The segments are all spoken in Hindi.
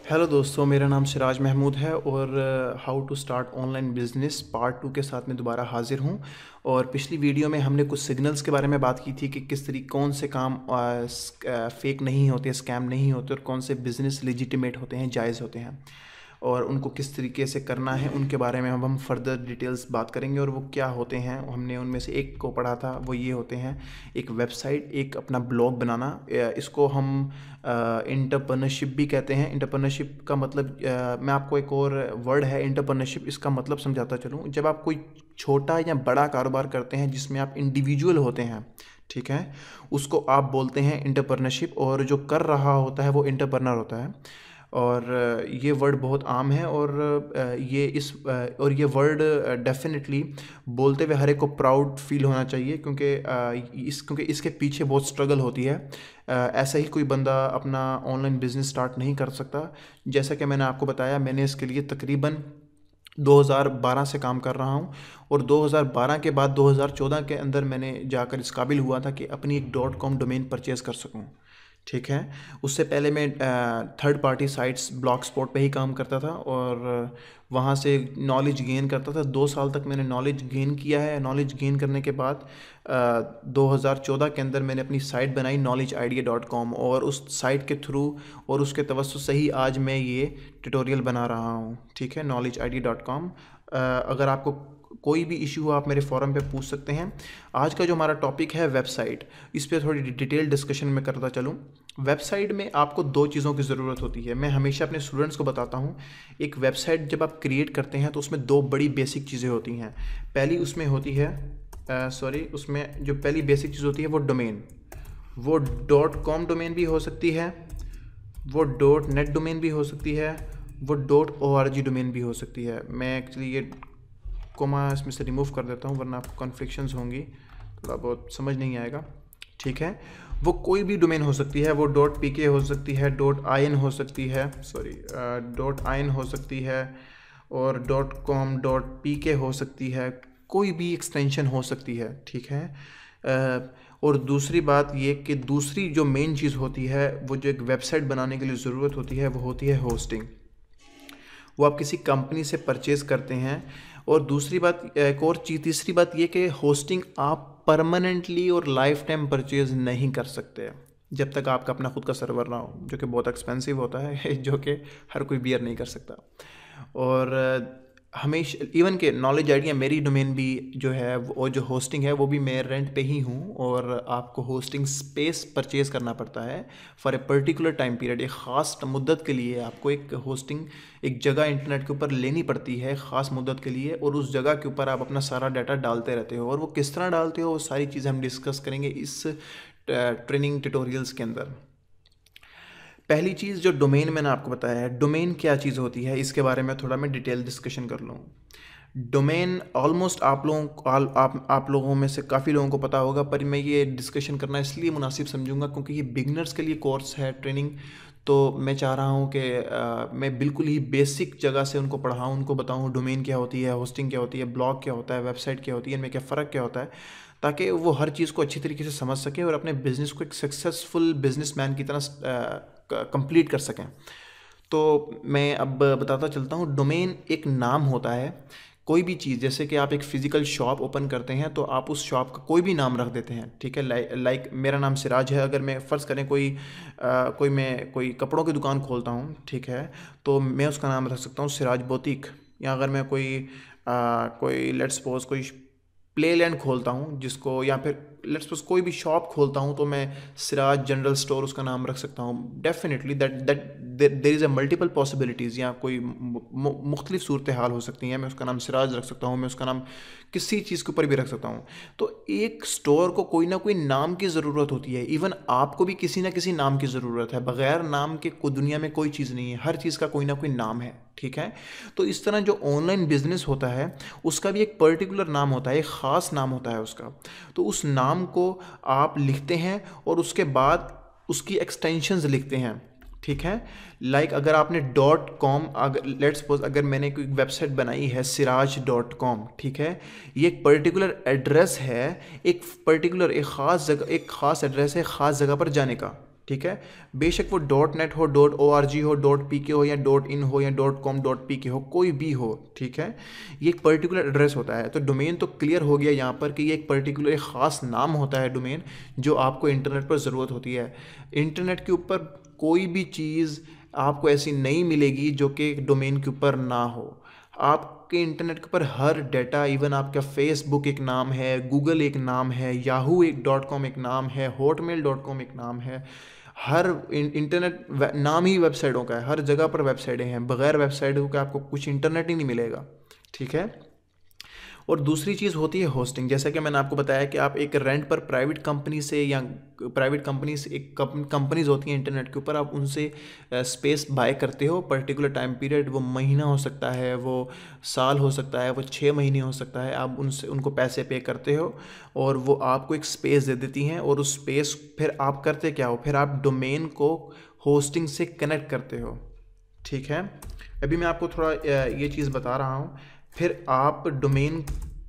हेलो दोस्तों, मेरा नाम सिराज महमूद है और how to start online business part 2 के साथ मैं दोबारा हाजिर हूं। और पिछली वीडियो में हमने कुछ सिग्नल्स के बारे में बात की थी कि किस तरीके कौन से काम फेक नहीं होते, स्कैम नहीं होते और कौन से बिज़नेस लेजिटिमेट होते हैं, जायज़ होते हैं और उनको किस तरीके से करना है उनके बारे में अब हम फर्दर डिटेल्स बात करेंगे। और वो क्या होते हैं, हमने उनमें से एक को पढ़ा था, वो ये होते हैं एक वेबसाइट, एक अपना ब्लॉग बनाना। इसको हम इंटरप्रेन्योरशिप भी कहते हैं। इंटरप्रेन्योरशिप का मतलब मैं आपको एक और वर्ड है इंटरप्रेन्योरशिप, इसका मतलब समझाता चलूँ। जब आप कोई छोटा या बड़ा कारोबार करते हैं जिसमें आप इंडिविजुअल होते हैं, ठीक है, उसको आप बोलते हैं इंटरप्रेन्योरशिप, और जो कर रहा होता है वो इंटरप्रेन्योर होता है। और ये वर्ड बहुत आम है और ये वर्ड डेफिनेटली बोलते हुए हर एक को प्राउड फील होना चाहिए, क्योंकि इसके पीछे बहुत स्ट्रगल होती है। ऐसा ही कोई बंदा अपना ऑनलाइन बिजनेस स्टार्ट नहीं कर सकता। जैसा कि मैंने आपको बताया, मैंने इसके लिए तकरीबन 2012 से काम कर रहा हूँ और 2012 के बाद 2014 के अंदर मैंने जाकर इस काबिल हुआ था कि अपनी एक .com डोमेन परचेज कर सकूँ, ठीक है। उससे पहले मैं third party sites blog spot पे ही काम करता था और वहाँ से नॉलेज गेन करता था। 2 साल तक मैंने नॉलेज गेन किया है। नॉलेज गेन करने के बाद 2014 के अंदर मैंने अपनी साइट बनाई knowledgeidea.com, और उस साइट के थ्रू और उसके तवज्जो से ही आज मैं ये ट्यूटोरियल बना रहा हूँ, ठीक है, knowledgeidea.com। अगर आपको कोई भी इशू हो आप मेरे फोरम पे पूछ सकते हैं। आज का जो हमारा टॉपिक है वेबसाइट, इस पर थोड़ी डिटेल डिस्कशन में करता चलूँ। वेबसाइट में आपको 2 चीज़ों की ज़रूरत होती है। मैं हमेशा अपने स्टूडेंट्स को बताता हूँ, एक वेबसाइट जब आप क्रिएट करते हैं तो उसमें 2 बड़ी बेसिक चीज़ें होती हैं। पहली उसमें होती है उसमें जो पहली बेसिक चीज़ होती है वो डोमेन। वो .com डोमेन भी हो सकती है, वो .net डोमेन भी हो सकती है, वो .org डोमेन भी हो सकती है। मैं एक्चुअली ये कोमा इसमें से रिमूव कर देता हूँ वरना आपको कन्फ्लिक्शंस होंगी, थोड़ा बहुत समझ नहीं आएगा, ठीक है। वो कोई भी डोमेन हो सकती है, वो .pk हो सकती है, .in हो सकती है, .in हो सकती है, और .com .pk हो सकती है, कोई भी एक्सटेंशन हो सकती है, ठीक है। और दूसरी बात ये कि दूसरी जो मेन चीज़ होती है, वो जो एक वेबसाइट बनाने के लिए ज़रूरत होती है, वो होती है होस्टिंग। वो आप किसी कंपनी से परचेज़ करते हैं। और दूसरी बात एक और चीज़ तीसरी बात ये कि होस्टिंग आप परमानेंटली और लाइफ टाइम परचेज़ नहीं कर सकते जब तक आपका अपना खुद का सर्वर ना हो, जो कि बहुत एक्सपेंसिव होता है जो कि हर कोई बियर नहीं कर सकता। और हमेशा इवन के नॉलेज आइडिया मेरी डोमेन भी जो है वो जो होस्टिंग है वो भी मैं रेंट पे ही हूँ, और आपको होस्टिंग स्पेस परचेज करना पड़ता है for a particular time period. एक ख़ास मुद्दत के लिए आपको एक होस्टिंग, एक जगह इंटरनेट के ऊपर लेनी पड़ती है ख़ास मुद्दत के लिए, और उस जगह के ऊपर आप अपना सारा डाटा डालते रहते हो। और वो किस तरह डालते हो, वो सारी चीज़ें हम डिस्कस करेंगे इस ट्रेनिंग ट्यूटोरियल्स के अंदर। पहली चीज़ जो डोमेन मैंने आपको बताया है, डोमेन क्या चीज़ होती है, इसके बारे में थोड़ा मैं डिटेल डिस्कशन कर लूँ। डोमेन ऑलमोस्ट आप लोगों में से काफ़ी लोगों को पता होगा, पर मैं ये डिस्कशन करना इसलिए मुनासिब समझूंगा क्योंकि ये बिगनर्स के लिए कोर्स है, ट्रेनिंग। तो मैं चाह रहा हूँ कि मैं बिल्कुल ही बेसिक जगह से उनको पढ़ाऊँ, उनको बताऊँ डोमेन क्या होती है, होस्टिंग क्या होती है, ब्लॉग क्या होता है, वेबसाइट क्या होती है, इनमें क्या फ़र्क क्या होता है, ताकि वो हर चीज़ को अच्छी तरीके से समझ सकें और अपने बिज़नेस को एक सक्सेसफुल बिजनेसमैन की तरह कंप्लीट कर सकें। तो मैं अब बताता चलता हूँ। डोमेन एक नाम होता है, कोई भी चीज़, जैसे कि आप एक फ़िज़िकल शॉप ओपन करते हैं तो आप उस शॉप का कोई भी नाम रख देते हैं, ठीक है। लाइक मेरा नाम सिराज है, अगर मैं फ़र्ज़ करें मैं कोई कपड़ों की दुकान खोलता हूँ, ठीक है, तो मैं उसका नाम रख सकता हूँ सिराज बोतीक। या अगर मैं कोई लेट्स सपोज कोई प्ले लैंड खोलता हूँ जिसको, या फिर लेट्स सपोज कोई भी शॉप खोलता हूँ तो मैं सिराज जनरल स्टोर उसका नाम रख सकता हूँ। Definitely that there is a multiple possibilities, या कोई मुख्तलिफ सूरत हाल हो सकती हैं। मैं उसका नाम सिराज रख सकता हूँ, मैं उसका नाम किसी चीज़ के ऊपर भी रख सकता हूँ। तो एक स्टोर को कोई ना कोई नाम की ज़रूरत होती है। इवन आपको भी किसी ना किसी नाम की ज़रूरत है। बग़ैर नाम के कोई दुनिया में कोई चीज़ नहीं है, हर चीज़ का कोई ना कोई नाम है, ठीक है। तो इस तरह जो ऑनलाइन बिजनेस होता है उसका भी एक पर्टिकुलर नाम होता है, एक ख़ास नाम होता है उसका। तो उस नाम को आप लिखते हैं और उसके बाद उसकी एक्सटेंशंस लिखते हैं, ठीक है। लाइक अगर आपने .com, अगर लेट्स सपोज अगर मैंने कोई वेबसाइट बनाई है siraj.com, ठीक है, ये एक पर्टिकुलर एड्रेस है, एक ख़ास जगह, एक ख़ास एड्रेस है ख़ास जगह पर जाने का, ठीक है। बेशक वो .net हो, .org हो, .pk हो, या .in हो, या .com .pk हो, कोई भी हो, ठीक है। ये एक पर्टिकुलर एड्रेस होता है। तो डोमेन तो क्लियर हो गया यहाँ पर कि ये एक पर्टिकुलर एक ख़ास नाम होता है डोमेन, जो आपको इंटरनेट पर ज़रूरत होती है। इंटरनेट के ऊपर कोई भी चीज़ आपको ऐसी नहीं मिलेगी जो कि डोमेन के ऊपर ना हो। आपके इंटरनेट के ऊपर हर डाटा, इवन आपका फेसबुक एक नाम है, गूगल एक नाम है, याहू एक .com एक नाम है, hotmail.com एक नाम है। हर इंटरनेट नाम ही वेबसाइटों का है, हर जगह पर वेबसाइटें हैं। बगैर वेबसाइटों के आपको कुछ इंटरनेट ही नहीं मिलेगा, ठीक है। और दूसरी चीज़ होती है होस्टिंग। जैसा कि मैंने आपको बताया कि आप एक रेंट पर प्राइवेट कंपनी से, या प्राइवेट कंपनी से, एक कंपनीज होती हैं इंटरनेट के ऊपर, आप उनसे स्पेस बाय करते हो पर्टिकुलर टाइम पीरियड। वो महीना हो सकता है, वो साल हो सकता है, वो 6 महीने हो सकता है। आप उनको पैसे पे करते हो और वो आपको एक स्पेस दे देती हैं। और उस स्पेस फिर आप करते क्या हो, फिर आप डोमेन को होस्टिंग से कनेक्ट करते हो, ठीक है। अभी मैं आपको थोड़ा ये चीज़ बता रहा हूँ। फिर आप डोमेन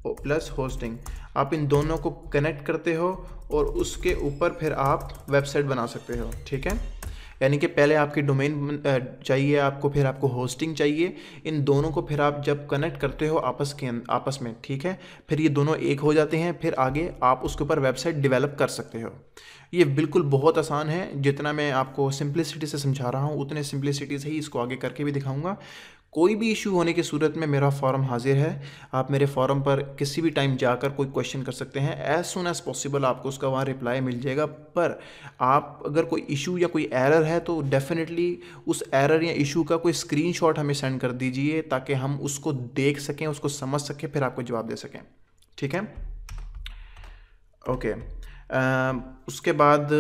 प्लस होस्टिंग, आप इन दोनों को कनेक्ट करते हो और उसके ऊपर फिर आप वेबसाइट बना सकते हो, ठीक है। यानी कि पहले आपकी डोमेन चाहिए आपको, फिर आपको होस्टिंग चाहिए। इन दोनों को फिर आप जब कनेक्ट करते हो आपस में, ठीक है, फिर ये दोनों एक हो जाते हैं। फिर आगे आप उसके ऊपर वेबसाइट डेवलप कर सकते हो। ये बिल्कुल बहुत आसान है। जितना मैं आपको सिंप्लिसिटी से समझा रहा हूँ, उतने सिंप्लिसिटी से ही इसको आगे करके भी दिखाऊंगा। कोई भी इशू होने की सूरत में मेरा फॉरम हाजिर है। आप मेरे फॉरम पर किसी भी टाइम जाकर कोई क्वेश्चन कर सकते हैं। एज सुन एज पॉसिबल आपको उसका वहाँ रिप्लाई मिल जाएगा। पर आप अगर कोई इशू या कोई एरर है तो डेफिनेटली उस एरर या इशू का कोई स्क्रीनशॉट हमें सेंड कर दीजिए, ताकि हम उसको देख सकें, उसको समझ सकें, फिर आपको जवाब दे सकें, ठीक है। ओके। उसके बाद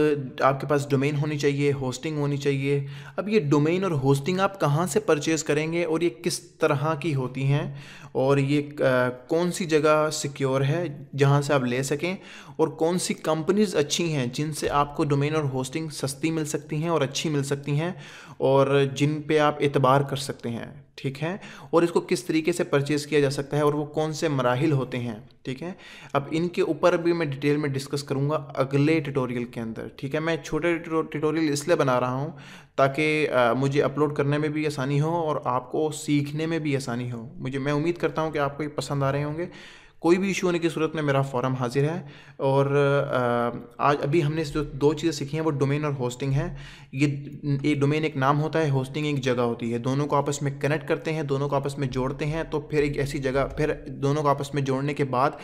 आपके पास डोमेन होनी चाहिए, होस्टिंग होनी चाहिए। अब ये डोमेन और होस्टिंग आप कहाँ से परचेज़ करेंगे और ये किस तरह की होती हैं, और ये कौन सी जगह सिक्योर है जहाँ से आप ले सकें, और कौन सी कंपनीज अच्छी हैं जिनसे आपको डोमेन और होस्टिंग सस्ती मिल सकती हैं और अच्छी मिल सकती हैं, और जिन पे आप एतबार कर सकते हैं, ठीक है। और इसको किस तरीके से परचेज़ किया जा सकता है और वो कौन से मराहिल होते हैं, ठीक है। अब इनके ऊपर भी मैं डिटेल में डिस्कस करूँगा अगले ट्यूटोरियल के अंदर, ठीक है। मैं छोटे ट्यूटोरियल इसलिए बना रहा हूँ ताकि मुझे अपलोड करने में भी आसानी हो और आपको सीखने में भी आसानी हो। मैं उम्मीद करता हूँ कि आपको ये पसंद आ रहे होंगे। कोई भी इशू होने की सूरत में मेरा फॉरम हाजिर है। और आज अभी हमने जो 2 चीज़ें सीखी हैं वो डोमेन और होस्टिंग है। ये डोमेन एक नाम होता है, होस्टिंग एक जगह होती है। दोनों को आपस में कनेक्ट करते हैं, दोनों को आपस में जोड़ते हैं, तो फिर एक ऐसी जगह, फिर दोनों को आपस में जोड़ने के बाद,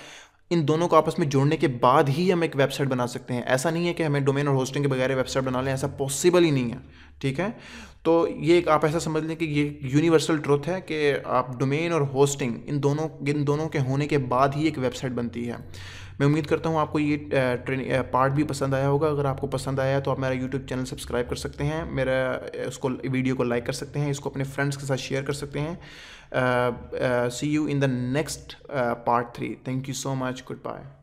इन दोनों को आपस में जोड़ने के बाद ही हम एक वेबसाइट बना सकते हैं। ऐसा नहीं है कि हमें डोमेन और होस्टिंग के बगैर वेबसाइट बना लें, ऐसा पॉसिबल ही नहीं है, ठीक है। तो ये एक आप ऐसा समझ लें कि ये यूनिवर्सल ट्रुथ है कि आप डोमेन और होस्टिंग इन दोनों के होने के बाद ही एक वेबसाइट बनती है। मैं उम्मीद करता हूँ आपको ये पार्ट भी पसंद आया होगा। अगर आपको पसंद आया तो आप मेरा यूट्यूब चैनल सब्सक्राइब कर सकते हैं, उसको वीडियो को लाइक कर सकते हैं, इसको अपने फ्रेंड्स के साथ शेयर कर सकते हैं। See you in the next part 3। Thank you so much. Good bye.